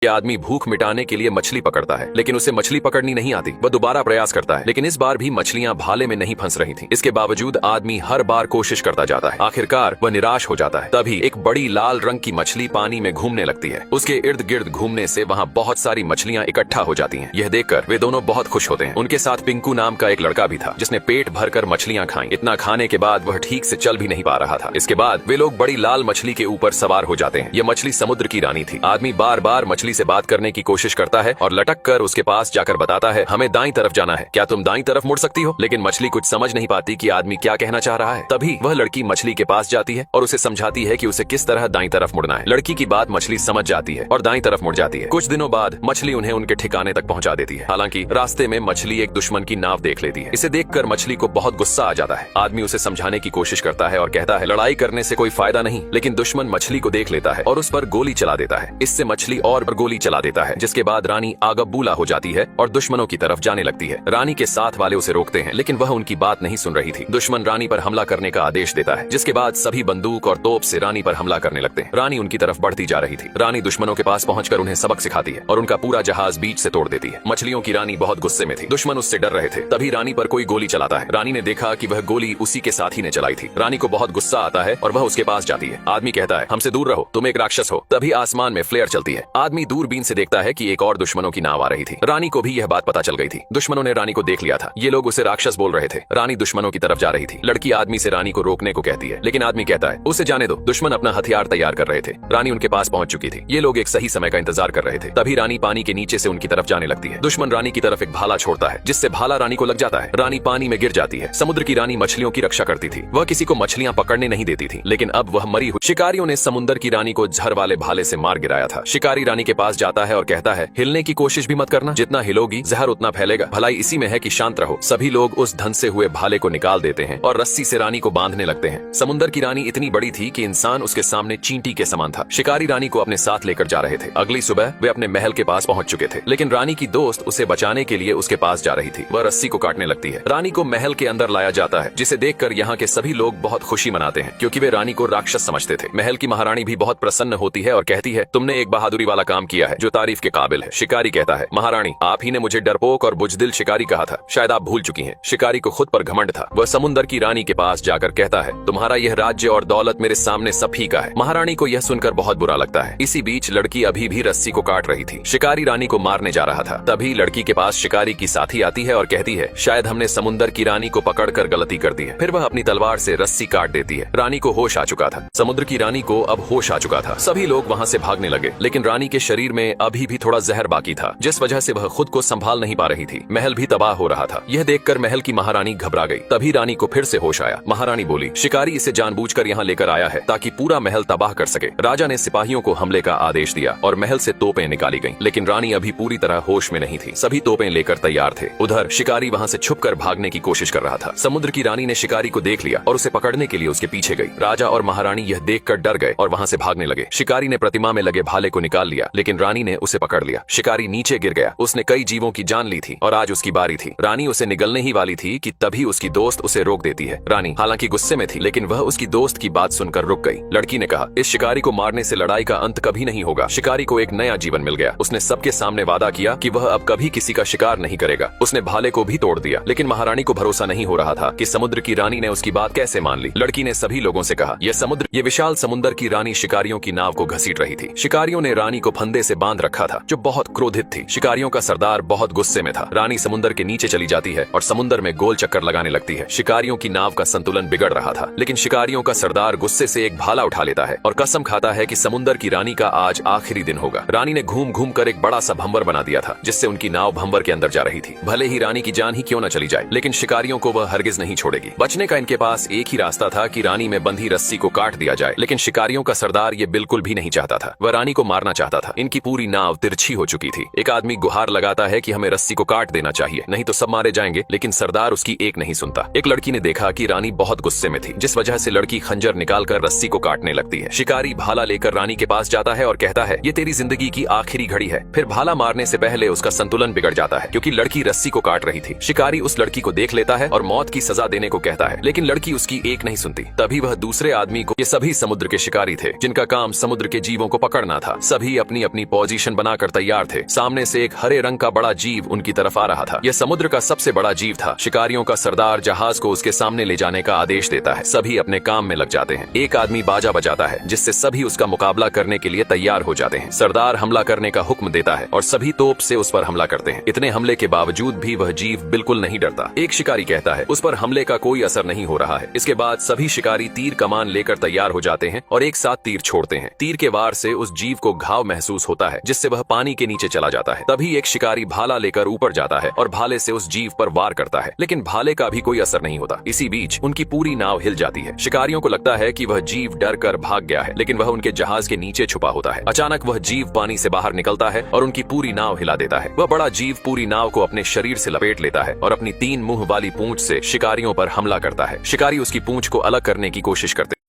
ये आदमी भूख मिटाने के लिए मछली पकड़ता है, लेकिन उसे मछली पकड़नी नहीं आती। वह दोबारा प्रयास करता है, लेकिन इस बार भी मछलियां भाले में नहीं फंस रही थीं। इसके बावजूद आदमी हर बार कोशिश करता जाता है। आखिरकार वह निराश हो जाता है। तभी एक बड़ी लाल रंग की मछली पानी में घूमने लगती है। उसके इर्द गिर्द घूमने से वहाँ बहुत सारी मछलियां इकट्ठा हो जाती हैं। यह देखकर वे दोनों बहुत खुश होते हैं। उनके साथ पिंकू नाम का एक लड़का भी था, जिसने पेट भरकर मछलियां खाई। इतना खाने के बाद वह ठीक से चल भी नहीं पा रहा था। इसके बाद वे लोग बड़ी लाल मछली के ऊपर सवार हो जाते हैं। यह मछली समुद्र की रानी थी। आदमी बार बार मछली से बात करने की कोशिश करता है और लटक कर उसके पास जाकर बताता है, हमें दाईं तरफ जाना है, क्या तुम दाईं तरफ मुड़ सकती हो? लेकिन मछली कुछ समझ नहीं पाती कि आदमी क्या कहना चाह रहा है। तभी वह लड़की मछली के पास जाती है और उसे समझाती है कि उसे किस तरह दाईं तरफ मुड़ना है। लड़की की बात मछली समझ जाती है और दाईं तरफ मुड़ जाती है। कुछ दिनों बाद मछली उन्हें उनके ठिकाने तक पहुंचा देती है। हालांकि रास्ते में मछली एक दुश्मन की नाव देख लेती है। इसे देखकर मछली को बहुत गुस्सा आ जाता है। आदमी उसे समझाने की कोशिश करता है और कहता है, लड़ाई करने से कोई फायदा नहीं। लेकिन दुश्मन मछली को देख लेता है और उस पर गोली चला देता है। इससे मछली और गोली चला देता है, जिसके बाद रानी आगबूला हो जाती है और दुश्मनों की तरफ जाने लगती है। रानी के साथ वाले उसे रोकते हैं, लेकिन वह उनकी बात नहीं सुन रही थी। दुश्मन रानी पर हमला करने का आदेश देता है, जिसके बाद सभी बंदूक और तोप से रानी पर हमला करने लगते हैं। रानी उनकी तरफ बढ़ती जा रही थी। रानी दुश्मनों के पास पहुंचकर उन्हें सबक सिखाती है और उनका पूरा जहाज बीच से तोड़ देती है। मछलियों की रानी बहुत गुस्से में थी। दुश्मन उससे डर रहे थे। तभी रानी पर कोई गोली चलाता है। रानी ने देखा कि वह गोली उसी के साथी ने चलाई थी। रानी को बहुत गुस्सा आता है और वह उसके पास जाती है। आदमी कहता है, हमसे दूर रहो, तुम एक राक्षस हो। तभी आसमान में फ्लेयर चलती है। आदमी दूरबीन से देखता है कि एक और दुश्मनों की नाव आ रही थी। रानी को भी यह बात पता चल गई थी। दुश्मनों ने रानी को देख लिया था। ये लोग उसे राक्षस बोल रहे थे। रानी दुश्मनों की तरफ जा रही थी। लड़की आदमी से रानी को रोकने को कहती है, लेकिन आदमी कहता है, उसे जाने दो, दुश्मन अपना हथियार तैयार कर रहे थे। रानी उनके पास पहुंच चुकी थी। ये लोग एक सही समय का इंतजार कर रहे थे। तभी रानी पानी के नीचे से उनकी तरफ जाने लगती है। दुश्मन रानी की तरफ एक भाला छोड़ता है, जिससे भाला रानी को लग जाता है। रानी पानी में गिर जाती है। समुद्र की रानी मछलियों की रक्षा करती थी। वह किसी को मछलियां पकड़ने नहीं देती थी, लेकिन अब वह मरी हुई। शिकारियों ने समुद्र की रानी को झर वाले भाले से मार गिराया था। शिकारी रानी के पास जाता है और कहता है, हिलने की कोशिश भी मत करना, जितना हिलोगी जहर उतना फैलेगा। भलाई इसी में है कि शांत रहो। सभी लोग उस धन से हुए भाले को निकाल देते हैं और रस्सी से रानी को बांधने लगते हैं। समुद्र की रानी इतनी बड़ी थी कि इंसान उसके सामने चींटी के समान था। शिकारी रानी को अपने साथ लेकर जा रहे थे। अगली सुबह वे अपने महल के पास पहुंच चुके थे, लेकिन रानी की दोस्त उसे बचाने के लिए उसके पास जा रही थी। वह रस्सी को काटने लगती है। रानी को महल के अंदर लाया जाता है, जिसे देखकर यहाँ के सभी लोग बहुत खुशी मनाते हैं, क्योंकि वे रानी को राक्षस समझते थे। महल की महारानी भी बहुत प्रसन्न होती है और कहती है, तुमने एक बहादुरी वाला काम किया है जो तारीफ के काबिल है। शिकारी कहता है, महारानी, आप ही ने मुझे डरपोक और बुजदिल शिकारी कहा था, शायद आप भूल चुकी हैं। शिकारी को खुद पर घमंड था। वह समुद्र की रानी के पास जाकर कहता है, तुम्हारा यह राज्य और दौलत मेरे सामने सब फीका है। महारानी को यह सुनकर बहुत बुरा लगता है। इसी बीच लड़की अभी भी रस्सी को काट रही थी। शिकारी रानी को मारने जा रहा था। तभी लड़की के पास शिकारी की साथी आती है और कहती है, शायद हमने समुद्र की रानी को पकड़कर गलती कर दी है। फिर वह अपनी तलवार से रस्सी काट देती है। रानी को होश आ चुका था। समुद्र की रानी को अब होश आ चुका था। सभी लोग वहाँ से भागने लगे, लेकिन रानी के शरीर में अभी भी थोड़ा जहर बाकी था, जिस वजह से वह खुद को संभाल नहीं पा रही थी। महल भी तबाह हो रहा था। यह देखकर महल की महारानी घबरा गई। तभी रानी को फिर से होश आया। महारानी बोली, शिकारी इसे जानबूझकर यहाँ लेकर आया है ताकि पूरा महल तबाह कर सके। राजा ने सिपाहियों को हमले का आदेश दिया और महल से तोपें निकाली गईं, लेकिन रानी अभी पूरी तरह होश में नहीं थी। सभी तोपें लेकर तैयार थे। उधर शिकारी वहाँ से छुपकर भागने की कोशिश कर रहा था। समुद्र की रानी ने शिकारी को देख लिया और उसे पकड़ने के लिए उसके पीछे गई। राजा और महारानी यह देखकर डर गए और वहाँ से भागने लगे। शिकारी ने प्रतिमा में लगे भाले को निकाल लिया, लेकिन रानी ने उसे पकड़ लिया। शिकारी नीचे गिर गया। उसने कई जीवों की जान ली थी और आज उसकी बारी थी। रानी उसे निगलने ही वाली थी कि तभी उसकी दोस्त उसे रोक देती है। रानी हालांकि गुस्से में थी, लेकिन वह उसकी दोस्त की बात सुनकर रुक गई। लड़की ने कहा, इस शिकारी को मारने से लड़ाई का अंत कभी नहीं होगा। शिकारी को एक नया जीवन मिल गया। उसने सबके सामने वादा किया कि वह अब कभी किसी का शिकार नहीं करेगा। उसने भाले को भी तोड़ दिया, लेकिन महारानी को भरोसा नहीं हो रहा था कि समुद्र की रानी ने उसकी बात कैसे मान ली। लड़की ने सभी लोगों से कहा, ये विशाल समुद्र की रानी शिकारियों की नाव को घसीट रही थी। शिकारियों ने रानी को फंदे से बांध रखा था, जो बहुत क्रोधित थी। शिकारियों का सरदार बहुत गुस्से में था। रानी समुद्र के नीचे चली जाती है और समुद्र में गोल चक्कर लगाने लगती है। शिकारियों की नाव का संतुलन बिगड़ रहा था, लेकिन शिकारियों का सरदार गुस्से से एक भाला उठा लेता है और कसम खाता है कि समुद्र की रानी का आज आखिरी दिन होगा। रानी ने घूम घूम कर एक बड़ा सा भंवर बना दिया था, जिससे उनकी नाव भंवर के अंदर जा रही थी। भले ही रानी की जान ही क्यों न चली जाए, लेकिन शिकारियों को वह हरगिज नहीं छोड़ेगी। बचने का इनके पास एक ही रास्ता था कि रानी में बंधी रस्सी को काट दिया जाए, लेकिन शिकारियों का सरदार ये बिल्कुल भी नहीं चाहता था। वह रानी को मारना चाहता था। इनकी पूरी नाव तिरछी हो चुकी थी। एक आदमी गुहार लगाता है कि हमें रस्सी को काट देना चाहिए, नहीं तो सब मारे जाएंगे, लेकिन सरदार उसकी एक नहीं सुनता। एक लड़की ने देखा कि रानी बहुत गुस्से में थी, जिस वजह से लड़की खंजर निकालकर रस्सी को काटने लगती है। शिकारी भाला लेकर रानी के पास जाता है और कहता है, ये तेरी जिंदगी की आखिरी घड़ी है। फिर भाला मारने से पहले उसका संतुलन बिगड़ जाता है, क्योंकि लड़की रस्सी को काट रही थी। शिकारी उस लड़की को देख लेता है और मौत की सजा देने को कहता है, लेकिन लड़की उसकी एक नहीं सुनती। तभी वह दूसरे आदमी को, ये सभी समुद्र के शिकारी थे जिनका काम समुद्र के जीवों को पकड़ना था। सभी अपनी अपनी पोजीशन बनाकर तैयार थे। सामने से एक हरे रंग का बड़ा जीव उनकी तरफ आ रहा था। यह समुद्र का सबसे बड़ा जीव था। शिकारियों का सरदार जहाज को उसके सामने ले जाने का आदेश देता है। सभी अपने काम में लग जाते हैं। एक आदमी बाजा बजाता है जिससे सभी उसका मुकाबला करने के लिए तैयार हो जाते हैं। सरदार हमला करने का हुक्म देता है और सभी तोप से उस पर हमला करते हैं। इतने हमले के बावजूद भी वह जीव बिल्कुल नहीं डरता। एक शिकारी कहता है उस पर हमले का कोई असर नहीं हो रहा है। इसके बाद सभी शिकारी तीर कमान लेकर तैयार हो जाते हैं और एक साथ तीर छोड़ते हैं। तीर के वार से उस जीव को घाव महसूस होता है जिससे वह पानी के नीचे चला जाता है। तभी एक शिकारी भाला लेकर ऊपर जाता है और भाले से उस जीव पर वार करता है, लेकिन भाले का भी कोई असर नहीं होता। इसी बीच उनकी पूरी नाव हिल जाती है। शिकारियों को लगता है कि वह जीव डर कर भाग गया है, लेकिन वह उनके जहाज के नीचे छुपा होता है। अचानक वह जीव पानी से बाहर निकलता है और उनकी पूरी नाव हिला देता है। वह बड़ा जीव पूरी नाव को अपने शरीर से लपेट लेता है और अपनी 3 मुंह वाली पूंछ से शिकारियों पर हमला करता है। शिकारी उसकी पूंछ को अलग करने की कोशिश करते